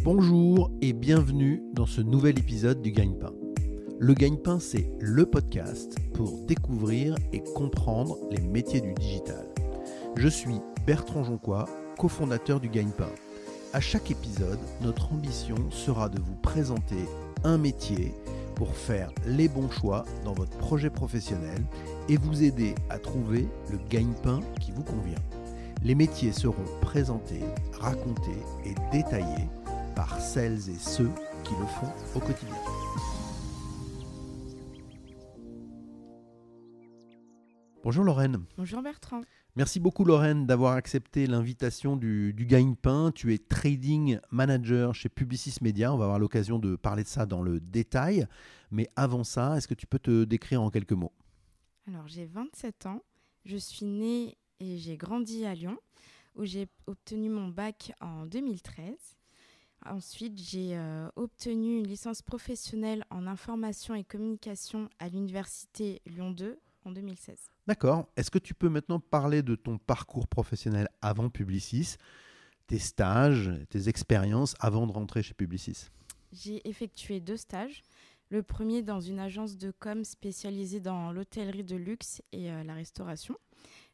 Bonjour et bienvenue dans ce nouvel épisode du Gagne-Pain. Le Gagne-Pain, c'est le podcast pour découvrir et comprendre les métiers du digital. Je suis Bertrand Jonquois, cofondateur du Gagne-Pain. À chaque épisode, notre ambition sera de vous présenter un métier pour faire les bons choix dans votre projet professionnel et vous aider à trouver le gagne-pain qui vous convient. Les métiers seront présentés, racontés et détaillés par celles et ceux qui le font au quotidien. Bonjour Lorraine. Bonjour Bertrand. Merci beaucoup Lorraine d'avoir accepté l'invitation du Gagne-Pain. Tu es trading manager chez Publicis Media. On va avoir l'occasion de parler de ça dans le détail. Mais avant ça, est-ce que tu peux te décrire en quelques mots ? Alors j'ai 27 ans. Je suis née et j'ai grandi à Lyon où j'ai obtenu mon bac en 2013. Ensuite, j'ai obtenu une licence professionnelle en information et communication à l'université Lyon 2 en 2016. D'accord. Est-ce que tu peux maintenant parler de ton parcours professionnel avant Publicis, tes stages, tes expériences avant de rentrer chez Publicis ? J'ai effectué 2 stages. Le premier dans une agence de com spécialisée dans l'hôtellerie de luxe et la restauration.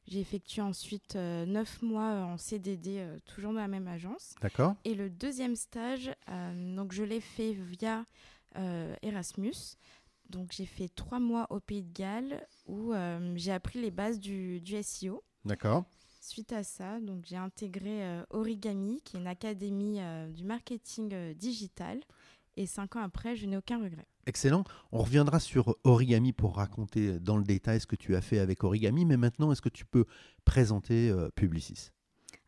J'ai effectué ensuite 9 mois en CDD, toujours dans la même agence. D'accord. Et le deuxième stage, donc je l'ai fait via Erasmus. Donc j'ai fait 3 mois au Pays de Galles où j'ai appris les bases du SEO. D'accord. Suite à ça, donc j'ai intégré Origami, qui est une académie du marketing digital. Et 5 ans après, je n'ai aucun regret. Excellent. On reviendra sur Origami pour raconter dans le détail ce que tu as fait avec Origami. Mais maintenant, est-ce que tu peux présenter Publicis ?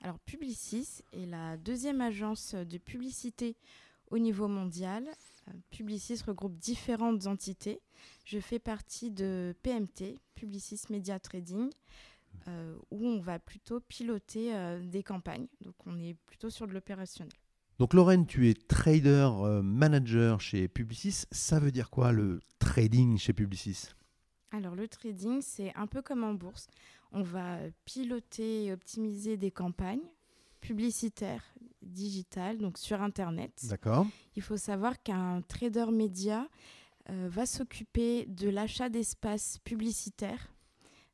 Alors, Publicis est la deuxième agence de publicité au niveau mondial. Publicis regroupe différentes entités. Je fais partie de PMT, Publicis Media Trading, où on va plutôt piloter des campagnes. Donc, on est plutôt sur de l'opérationnel. Donc Lorraine, tu es trader manager chez Publicis. Ça veut dire quoi le trading chez Publicis ? Alors le trading, c'est un peu comme en bourse. On va piloter et optimiser des campagnes publicitaires, digitales, donc sur Internet. D'accord. Il faut savoir qu'un trader média va s'occuper de l'achat d'espaces publicitaires,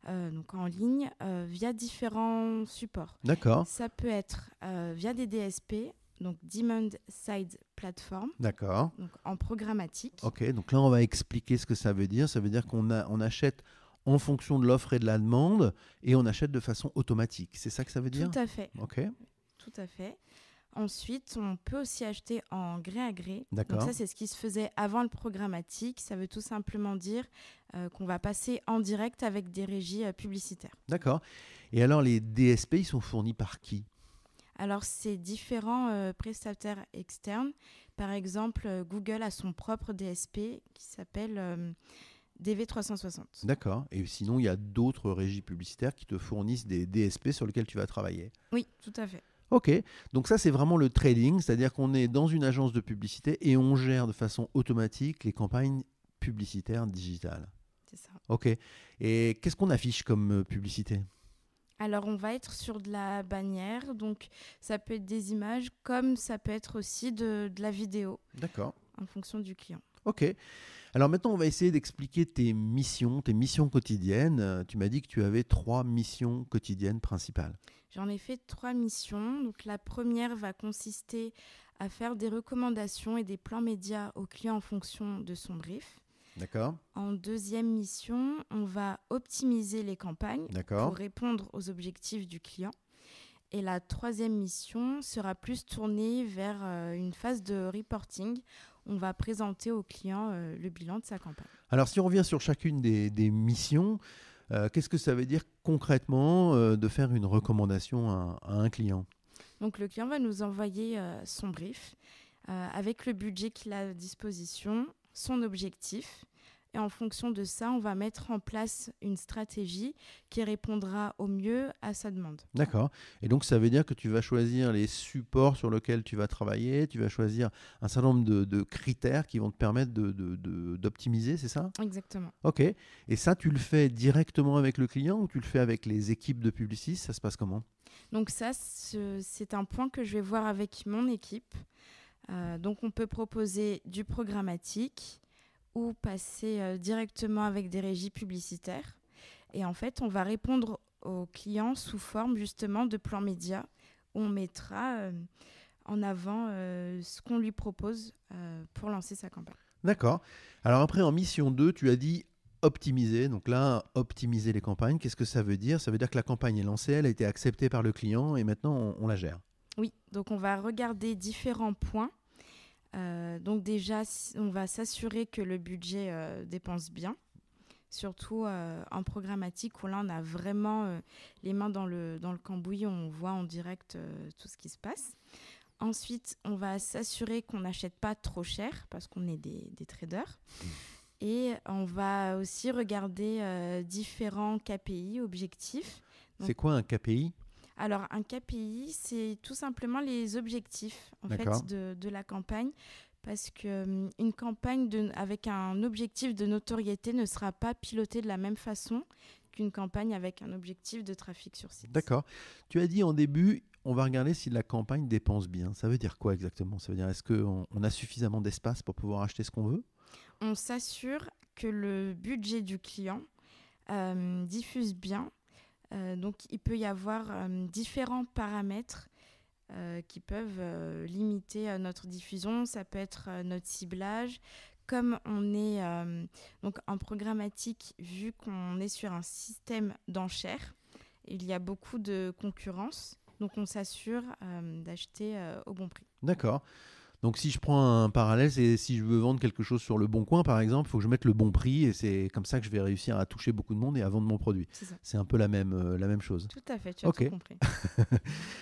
donc en ligne, via différents supports. D'accord. Ça peut être via des DSP, donc Demand Side Platform, D'accord. donc en programmatique. Ok, donc là on va expliquer ce que ça veut dire. Ça veut dire qu'on achète en fonction de l'offre et de la demande et on achète de façon automatique. C'est ça que ça veut dire ? Tout à fait. Ok. Tout à fait. Ensuite, on peut aussi acheter en gré à gré. D'accord. Donc ça, c'est ce qui se faisait avant le programmatique. Ça veut tout simplement dire qu'on va passer en direct avec des régies publicitaires. D'accord. Et alors les DSP, ils sont fournis par qui ? Alors, c'est différents prestataires externes. Par exemple, Google a son propre DSP qui s'appelle DV360. D'accord. Et sinon, il y a d'autres régies publicitaires qui te fournissent des DSP sur lesquels tu vas travailler. Oui, tout à fait. Ok. Donc ça, c'est vraiment le trading, c'est-à-dire qu'on est dans une agence de publicité et on gère de façon automatique les campagnes publicitaires digitales. C'est ça. Ok. Et qu'est-ce qu'on affiche comme publicité ? Alors, on va être sur de la bannière, donc ça peut être des images, comme ça peut être aussi de la vidéo. D'accord. En fonction du client. Ok. Alors maintenant, on va essayer d'expliquer tes missions quotidiennes. Tu m'as dit que tu avais 3 missions quotidiennes principales. J'en ai fait 3 missions. Donc, la première va consister à faire des recommandations et des plans médias au client en fonction de son brief. D'accord. En deuxième mission, on va optimiser les campagnes D'accord. pour répondre aux objectifs du client. Et la troisième mission sera plus tournée vers une phase de reporting. On va présenter au client le bilan de sa campagne. Alors, si on revient sur chacune des missions, qu'est-ce que ça veut dire concrètement de faire une recommandation à un client ? Donc, le client va nous envoyer son brief avec le budget qu'il a à disposition, son objectif. Et en fonction de ça, on va mettre en place une stratégie qui répondra au mieux à sa demande. D'accord. Et donc, ça veut dire que tu vas choisir les supports sur lesquels tu vas travailler, tu vas choisir un certain nombre de critères qui vont te permettre d'optimiser, c'est ça ? Exactement. Ok. Et ça, tu le fais directement avec le client ou tu le fais avec les équipes de Publicis ? Ça se passe comment ? Donc ça, c'est un point que je vais voir avec mon équipe. Donc, on peut proposer du programmatique ou passer directement avec des régies publicitaires. Et en fait, on va répondre aux clients sous forme justement de plans médias où on mettra en avant ce qu'on lui propose pour lancer sa campagne. D'accord. Alors après, en mission 2, tu as dit optimiser. Donc là, optimiser les campagnes, qu'est-ce que ça veut dire? Ça veut dire que la campagne est lancée, elle a été acceptée par le client et maintenant, on la gère. Oui, donc on va regarder différents points. Donc déjà, on va s'assurer que le budget dépense bien. Surtout en programmatique où là, on a vraiment les mains dans le cambouis, on voit en direct tout ce qui se passe. Ensuite, on va s'assurer qu'on n'achète pas trop cher parce qu'on est des traders. Et on va aussi regarder différents KPI, objectifs. Donc, c'est quoi un KPI? alors, un KPI, c'est tout simplement les objectifs en fait, de la campagne. Parce qu'une campagne avec un objectif de notoriété ne sera pas pilotée de la même façon qu'une campagne avec un objectif de trafic sur site. D'accord. Tu as dit en début, on va regarder si la campagne dépense bien. Ça veut dire quoi exactement? Ça veut dire, est-ce qu'on a suffisamment d'espace pour pouvoir acheter ce qu'on veut? On s'assure que le budget du client diffuse bien. Donc, il peut y avoir différents paramètres qui peuvent limiter notre diffusion. Ça peut être notre ciblage. Comme on est donc en programmatique, vu qu'on est sur un système d'enchères, il y a beaucoup de concurrence. Donc, on s'assure d'acheter au bon prix. D'accord. Donc si je prends un parallèle, c'est si je veux vendre quelque chose sur le Bon Coin, par exemple, il faut que je mette le bon prix et c'est comme ça que je vais réussir à toucher beaucoup de monde et à vendre mon produit. C'est un peu la même chose. Tout à fait, tu as tout compris.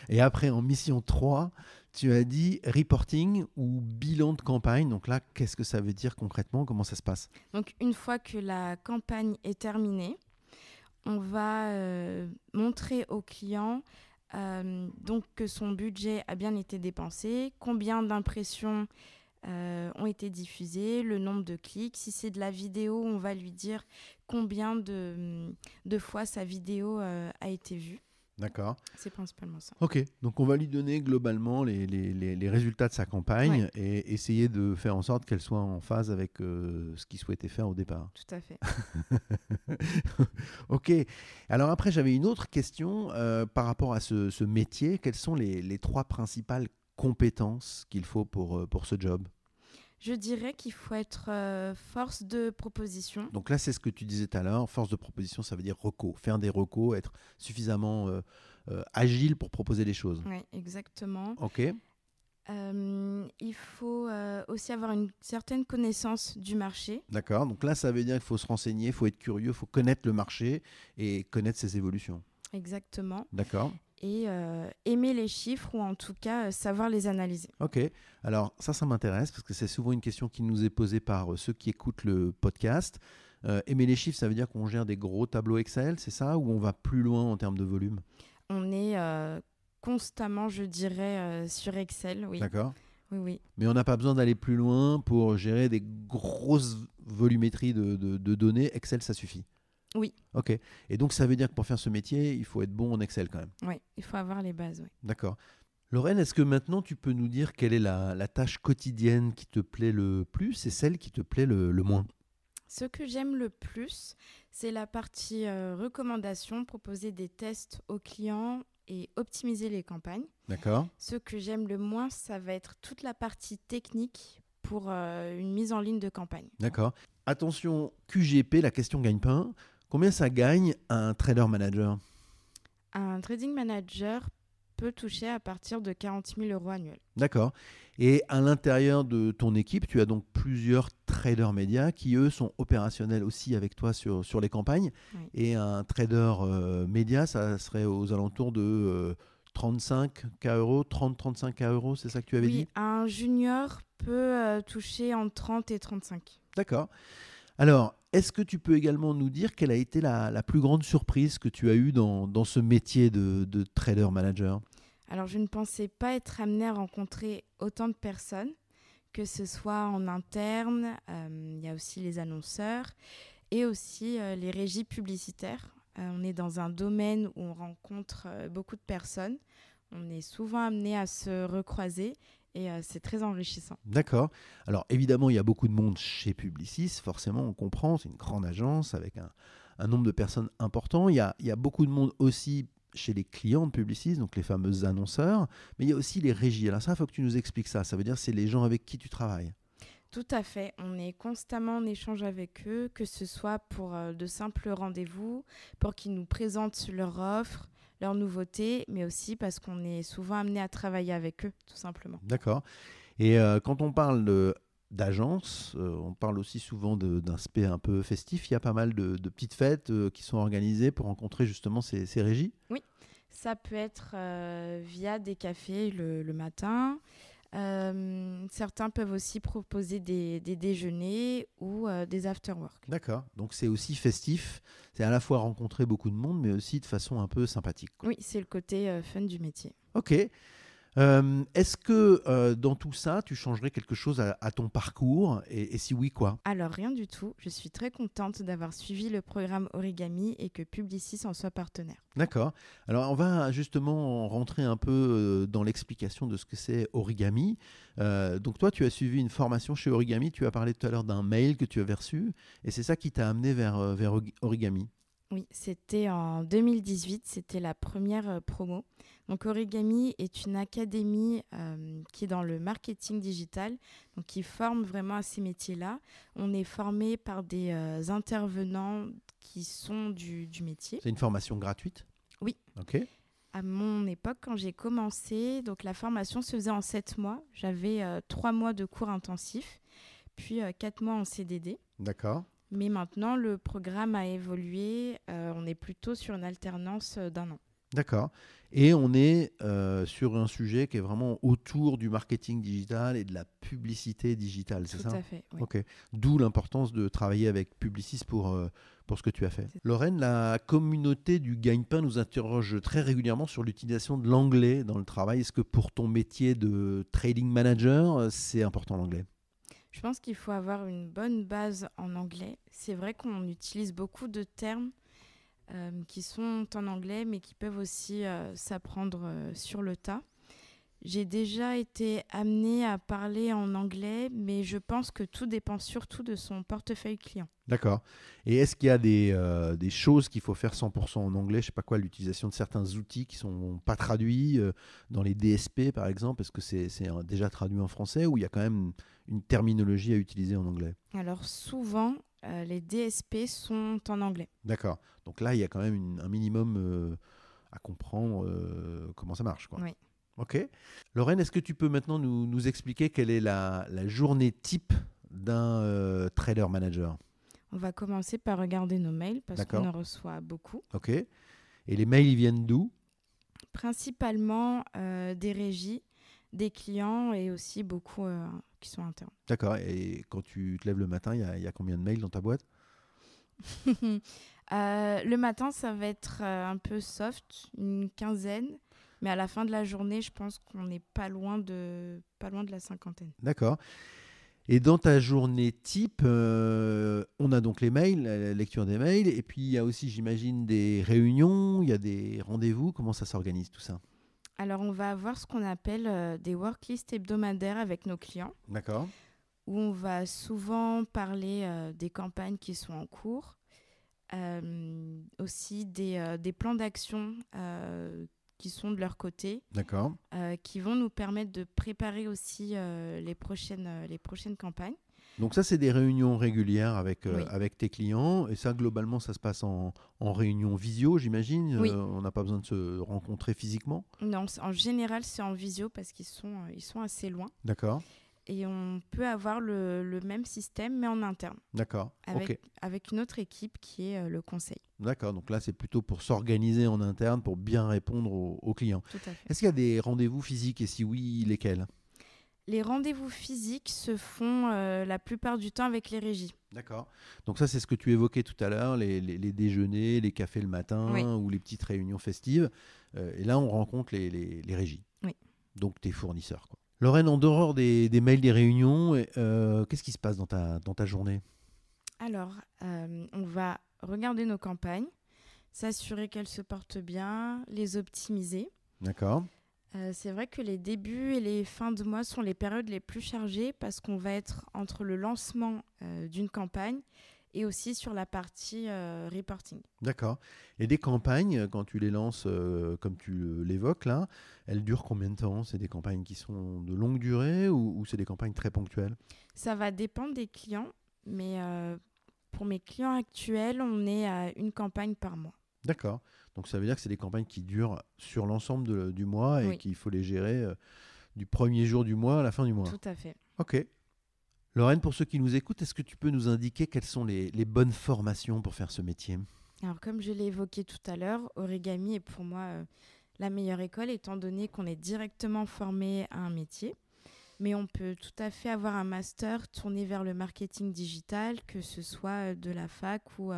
Et après, en mission 3, tu as dit reporting ou bilan de campagne. Donc là, qu'est-ce que ça veut dire concrètement? Comment ça se passe? Donc une fois que la campagne est terminée, on va montrer au client donc que son budget a bien été dépensé, combien d'impressions ont été diffusées, le nombre de clics. Si c'est de la vidéo, on va lui dire combien de fois sa vidéo a été vue. D'accord. C'est principalement ça. Ok, donc on va lui donner globalement les résultats de sa campagne et essayer de faire en sorte qu'elle soit en phase avec ce qu'il souhaitait faire au départ. Tout à fait. Ok, alors après j'avais une autre question par rapport à ce métier. Quelles sont les 3 principales compétences qu'il faut pour ce job? Je dirais qu'il faut être force de proposition. Donc là, c'est ce que tu disais tout à l'heure. Force de proposition, ça veut dire reco. Faire des recos, être suffisamment agile pour proposer des choses. Oui, exactement. Ok. Il faut aussi avoir une certaine connaissance du marché. D'accord. Donc là, ça veut dire qu'il faut se renseigner, il faut être curieux, il faut connaître le marché et connaître ses évolutions. Exactement. D'accord. Et aimer les chiffres ou en tout cas savoir les analyser. Ok, alors ça m'intéresse parce que c'est souvent une question qui nous est posée par ceux qui écoutent le podcast. Aimer les chiffres, ça veut dire qu'on gère des gros tableaux Excel, c'est ça? Ou on va plus loin en termes de volume? On est constamment, je dirais, sur Excel, oui. D'accord. Oui. Mais on n'a pas besoin d'aller plus loin pour gérer des grosses volumétries de données. Excel, ça suffit? Oui. Ok. Et donc, ça veut dire que pour faire ce métier, il faut être bon en Excel quand même. Oui, il faut avoir les bases, oui. D'accord. Lorraine, est-ce que maintenant tu peux nous dire quelle est la tâche quotidienne qui te plaît le plus et celle qui te plaît le moins? Ce que j'aime le plus, c'est la partie recommandation, proposer des tests aux clients et optimiser les campagnes. D'accord. Ce que j'aime le moins, ça va être toute la partie technique pour une mise en ligne de campagne. D'accord. Attention, QGP, la question gagne-pain. Combien ça gagne un trader manager? Un trading manager peut toucher à partir de 40 000 € annuels. D'accord. Et à l'intérieur de ton équipe, tu as donc plusieurs traders médias qui, eux, sont opérationnels aussi avec toi sur les campagnes. Oui. Et un trader média, ça serait aux alentours de 35K €, 30-35K €, c'est ça que tu avais dit? Oui, un junior peut toucher entre 30 et 35. D'accord. Alors, est-ce que tu peux également nous dire quelle a été la plus grande surprise que tu as eue dans ce métier de trader manager? Alors, je ne pensais pas être amenée à rencontrer autant de personnes, que ce soit en interne, il y a aussi les annonceurs et aussi les régies publicitaires. On est dans un domaine où on rencontre beaucoup de personnes. On est souvent amené à se recroiser et c'est très enrichissant. D'accord. Alors évidemment, il y a beaucoup de monde chez Publicis, forcément, on comprend, c'est une grande agence avec un nombre de personnes important. Il y a beaucoup de monde aussi chez les clients de Publicis, donc les fameux annonceurs, mais il y a aussi les régies. Alors ça, il faut que tu nous expliques ça. Ça veut dire que c'est les gens avec qui tu travailles. Tout à fait. On est constamment en échange avec eux, que ce soit pour de simples rendez-vous, pour qu'ils nous présentent leur offre, leurs nouveautés, mais aussi parce qu'on est souvent amené à travailler avec eux, tout simplement. D'accord. Et quand on parle d'agence, on parle aussi souvent d'un spect un peu festif. Il y a pas mal de petites fêtes qui sont organisées pour rencontrer justement ces régies. Oui, ça peut être via des cafés le matin. Certains peuvent aussi proposer des déjeuners ou des after-work. D'accord. Donc c'est aussi festif. C'est à la fois rencontrer beaucoup de monde, mais aussi de façon un peu sympathique, quoi. Oui, c'est le côté fun du métier. Ok. Est-ce que dans tout ça, tu changerais quelque chose à ton parcours et si oui, quoi? Alors, rien du tout. Je suis très contente d'avoir suivi le programme Origami et que Publicis en soit partenaire. D'accord. Alors, on va justement rentrer un peu dans l'explication de ce que c'est Origami. Donc, toi, tu as suivi une formation chez Origami. Tu as parlé tout à l'heure d'un mail que tu avais reçu. Et c'est ça qui t'a amené vers Origami. Oui, c'était en 2018, c'était la première promo. Donc Origami est une académie qui est dans le marketing digital, donc qui forme vraiment à ces métiers-là. On est formé par des intervenants qui sont du métier. C'est une formation gratuite? Oui. Ok. À mon époque, quand j'ai commencé, donc la formation se faisait en 7 mois. J'avais 3 mois de cours intensifs, puis 4 mois en CDD. D'accord. Mais maintenant, le programme a évolué. On est plutôt sur une alternance d'1 an. D'accord. Et on est sur un sujet qui est vraiment autour du marketing digital et de la publicité digitale, c'est ça? Tout à fait, oui. Ok. D'où l'importance de travailler avec Publicis pour ce que tu as fait. Lorraine, la communauté du gagne-pain nous interroge très régulièrement sur l'utilisation de l'anglais dans le travail. Est-ce que pour ton métier de trading manager, c'est important l'anglais? Je pense qu'il faut avoir une bonne base en anglais. C'est vrai qu'on utilise beaucoup de termes qui sont en anglais, mais qui peuvent aussi s'apprendre sur le tas. J'ai déjà été amenée à parler en anglais, mais je pense que tout dépend surtout de son portefeuille client. D'accord. Et est-ce qu'il y a des choses qu'il faut faire 100% en anglais? Je sais pas quoi, l'utilisation de certains outils qui sont pas traduits dans les DSP par exemple. Est-ce que c'est déjà traduit en français ou il y a quand même une terminologie à utiliser en anglais? Alors souvent, les DSP sont en anglais. D'accord. Donc là, il y a quand même un minimum à comprendre comment ça marche, quoi. Oui. Ok. Lorraine, est-ce que tu peux maintenant nous expliquer quelle est la journée type d'un trader manager? On va commencer par regarder nos mails parce D'accord. qu'on en reçoit beaucoup. Ok. Et les mails, ils viennent d'où? Principalement des régies, des clients et aussi beaucoup qui sont internes. D'accord. Et quand tu te lèves le matin, il y a combien de mails dans ta boîte? Le matin, ça va être un peu soft, une quinzaine. Mais à la fin de la journée, je pense qu'on n'est pas loin de la cinquantaine. D'accord. Et dans ta journée type, on a donc les mails, la lecture des mails, et puis il y a aussi, j'imagine, des réunions, il y a des rendez-vous. Comment ça s'organise tout ça? Alors, on va avoir ce qu'on appelle des worklists hebdomadaires avec nos clients, D'accord. où on va souvent parler des campagnes qui sont en cours, aussi des plans d'action qui sont de leur côté, D'accord. qui vont nous permettre de préparer aussi les prochaines campagnes. Donc ça, c'est des réunions régulières avec, Oui. avec tes clients. Et ça, globalement, ça se passe en réunion visio, j'imagine. Oui. On n'a pas besoin de se rencontrer physiquement. Non, en général, c'est en visio parce qu'ils sont assez loin. D'accord. Et on peut avoir le même système, mais en interne, D'accord. Ok. avec une autre équipe qui est le conseil. D'accord. Donc là, c'est plutôt pour s'organiser en interne, pour bien répondre aux clients. Tout à fait. Est-ce qu'il y a des rendez-vous physiques et si oui, lesquels? Les rendez-vous physiques se font la plupart du temps avec les régies. D'accord. Donc ça, c'est ce que tu évoquais tout à l'heure, les déjeuners, les cafés le matin Oui. ou les petites réunions festives. Et là, on rencontre les régies. Oui. Donc tes fournisseurs, quoi. Lorraine, en dehors des mails, des réunions, qu'est-ce qui se passe dans ta journée? Alors, on va regarder nos campagnes, s'assurer qu'elles se portent bien, les optimiser. D'accord. C'est vrai que les débuts et les fins de mois sont les périodes les plus chargées parce qu'on va être entre le lancement d'une campagne et aussi sur la partie reporting. D'accord. Et des campagnes, quand tu les lances, comme tu l'évoques là, elles durent combien de temps? C'est des campagnes qui sont de longue durée ou c'est des campagnes très ponctuelles? Ça va dépendre des clients, mais pour mes clients actuels, on est à une campagne par mois. D'accord. Donc ça veut dire que c'est des campagnes qui durent sur l'ensemble du mois et Oui, qu'il faut les gérer du premier jour du mois à la fin du mois. tout à fait. Ok. Lorraine, pour ceux qui nous écoutent, est-ce que tu peux nous indiquer quelles sont les bonnes formations pour faire ce métier? Alors, comme je l'ai évoqué tout à l'heure, Origami est pour moi la meilleure école, étant donné qu'on est directement formé à un métier. Mais on peut tout à fait avoir un master tourné vers le marketing digital, que ce soit de la fac ou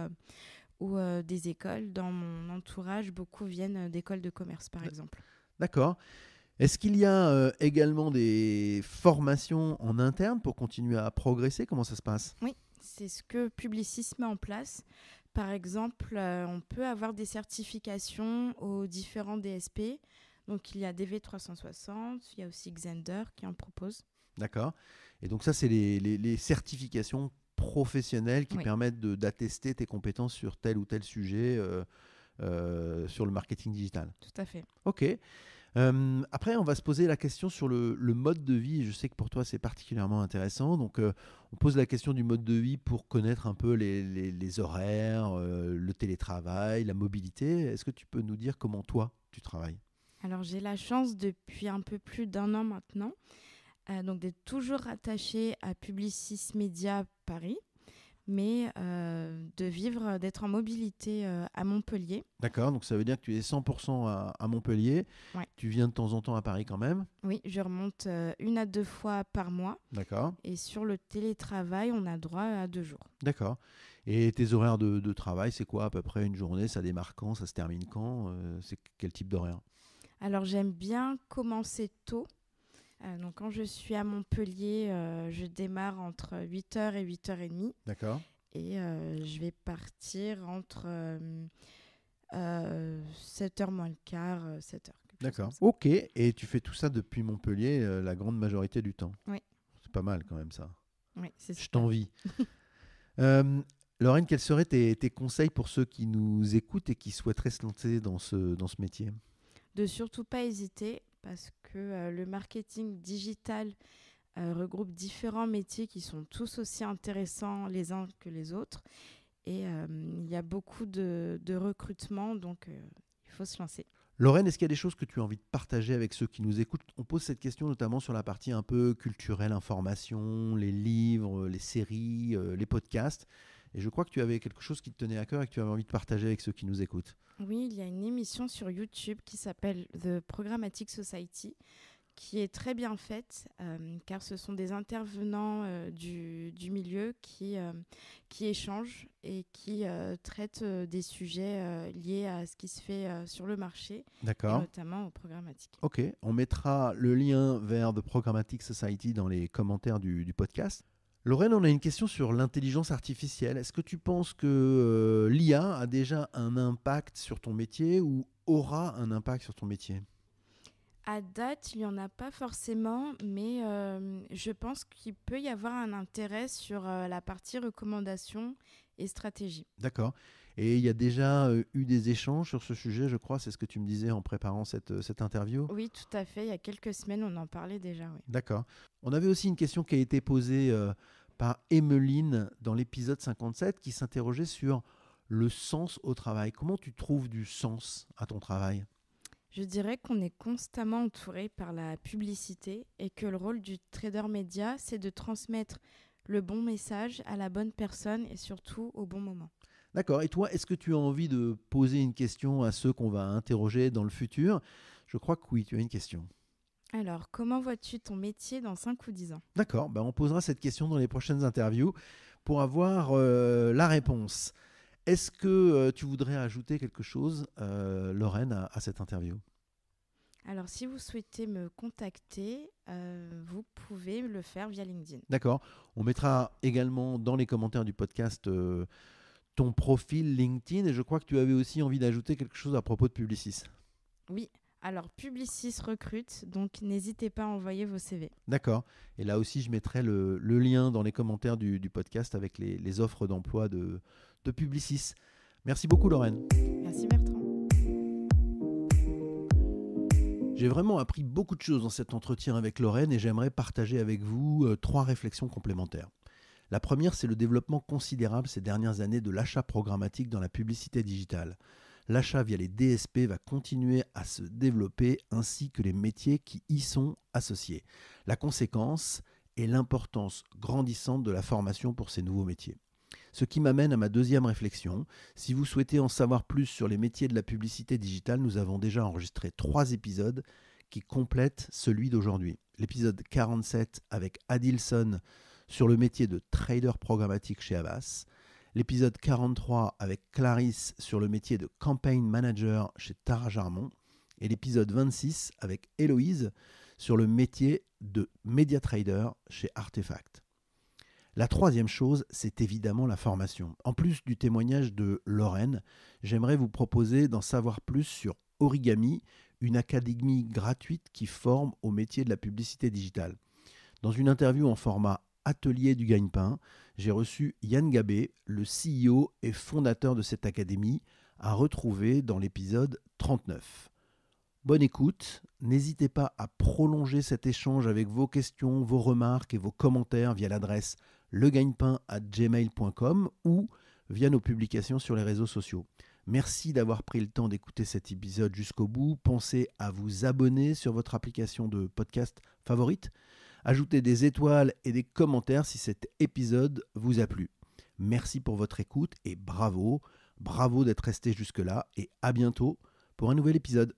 des écoles. Dans mon entourage, beaucoup viennent d'écoles de commerce, par exemple. D'accord. Est-ce qu'il y a également des formations en interne pour continuer à progresser? Comment ça se passe? Oui, c'est ce que Publicis met en place. Par exemple, on peut avoir des certifications aux différents DSP. Donc, il y a DV360, il y a aussi Xender qui en propose. D'accord. Et donc ça, c'est les certifications professionnelles qui Oui, permettent d'attester tes compétences sur tel ou tel sujet sur le marketing digital. tout à fait. Ok. Après, on va se poser la question sur le mode de vie. Je sais que pour toi, c'est particulièrement intéressant. Donc, on pose la question du mode de vie pour connaître un peu les horaires, le télétravail, la mobilité. Est-ce que tu peux nous dire comment toi, tu travailles? Alors, j'ai la chance depuis un peu plus d'1 an maintenant donc d'être toujours rattachée à Publicis Média Paris, mais d'être en mobilité à Montpellier. D'accord, donc ça veut dire que tu es 100% à Montpellier. Ouais. Tu viens de temps en temps à Paris quand même. Oui, je remonte 1 à 2 fois par mois. D'accord, Et sur le télétravail, on a droit à 2 jours. d'accord. Et tes horaires de travail, c'est quoi à peu près une journée? Ça démarre quand? Ça se termine quand? C'est quel type d'horaire? Alors, j'aime bien commencer tôt. Donc, quand je suis à Montpellier, je démarre entre 8h et 8h30. D'accord. Et je vais partir entre 7h moins le quart, 7h. D'accord. Ok. Et tu fais tout ça depuis Montpellier la grande majorité du temps. Oui. C'est pas mal quand même ça. Oui, c'est Je super. t'envie. Lorraine, quels seraient tes conseils pour ceux qui nous écoutent et qui souhaiteraient se lancer dans ce métier? De surtout pas hésiter parce que le marketing digital regroupe différents métiers qui sont tous aussi intéressants les uns que les autres. Et il y a beaucoup de recrutement, donc il faut se lancer. Lorraine, est-ce qu'il y a des choses que tu as envie de partager avec ceux qui nous écoutent? On pose cette question notamment sur la partie un peu culturelle, information, les livres, les séries, les podcasts. Et je crois que tu avais quelque chose qui te tenait à cœur et que tu avais envie de partager avec ceux qui nous écoutent. Oui, il y a une émission sur YouTube qui s'appelle The Programmatic Society, qui est très bien faite, car ce sont des intervenants du milieu qui échangent et qui traitent des sujets liés à ce qui se fait sur le marché, et D'accord. notamment au programmatique. Ok, on mettra le lien vers The Programmatic Society dans les commentaires du podcast. Lorraine, on a une question sur l'intelligence artificielle. Est-ce que tu penses que l'IA a déjà un impact sur ton métier ou aura un impact sur ton métier? À date, il n'y en a pas forcément, mais je pense qu'il peut y avoir un intérêt sur la partie recommandation et stratégie. D'accord. Et il y a déjà eu des échanges sur ce sujet, je crois, c'est ce que tu me disais en préparant cette interview. Oui, tout à fait. Il y a quelques semaines, on en parlait déjà. Oui. D'accord. On avait aussi une question qui a été posée par Emeline dans l'épisode 57 qui s'interrogeait sur le sens au travail. Comment tu trouves du sens à ton travail? Je dirais qu'on est constamment entouré par la publicité et que le rôle du trader média, c'est de transmettre le bon message à la bonne personne et surtout au bon moment. D'accord. Et toi, est-ce que tu as envie de poser une question à ceux qu'on va interroger dans le futur? Je crois que oui, tu as une question. Alors, comment vois-tu ton métier dans 5 ou 10 ans? D'accord, on posera cette question dans les prochaines interviews pour avoir la réponse. Est-ce que tu voudrais ajouter quelque chose, Lorraine, à cette interview? Alors, si vous souhaitez me contacter, vous pouvez le faire via LinkedIn. D'accord. On mettra également dans les commentaires du podcast ton profil LinkedIn et je crois que tu avais aussi envie d'ajouter quelque chose à propos de Publicis. Oui, Alors, Publicis recrute, donc n'hésitez pas à envoyer vos CV. D'accord. Et là aussi, je mettrai le lien dans les commentaires du podcast avec les offres d'emploi de Publicis. Merci beaucoup, Lorraine. Merci Bertrand. J'ai vraiment appris beaucoup de choses dans cet entretien avec Lorraine et j'aimerais partager avec vous 3 réflexions complémentaires. La première, c'est le développement considérable ces dernières années de l'achat programmatique dans la publicité digitale. L'achat via les DSP va continuer à se développer ainsi que les métiers qui y sont associés. La conséquence est l'importance grandissante de la formation pour ces nouveaux métiers. Ce qui m'amène à ma deuxième réflexion. Si vous souhaitez en savoir plus sur les métiers de la publicité digitale, nous avons déjà enregistré 3 épisodes qui complètent celui d'aujourd'hui. L'épisode 47 avec Adilson sur le métier de trader programmatique chez Havas. L'épisode 43 avec Clarisse sur le métier de campaign manager chez Tara Jarmon. Et l'épisode 26 avec Héloïse sur le métier de media trader chez Artefact. La troisième chose, c'est évidemment la formation. En plus du témoignage de Lorraine, j'aimerais vous proposer d'en savoir plus sur Origami, une académie gratuite qui forme au métier de la publicité digitale. Dans une interview en format Atelier du Gagne-Pain, j'ai reçu Yann Gabé, le CEO et fondateur de cette académie, à retrouver dans l'épisode 39. Bonne écoute, n'hésitez pas à prolonger cet échange avec vos questions, vos remarques et vos commentaires via l'adresse legagnepain@gmail.com ou via nos publications sur les réseaux sociaux. Merci d'avoir pris le temps d'écouter cet épisode jusqu'au bout. Pensez à vous abonner sur votre application de podcast favorite. Ajoutez des étoiles et des commentaires si cet épisode vous a plu. Merci pour votre écoute et bravo d'être resté jusque-là et à bientôt pour un nouvel épisode.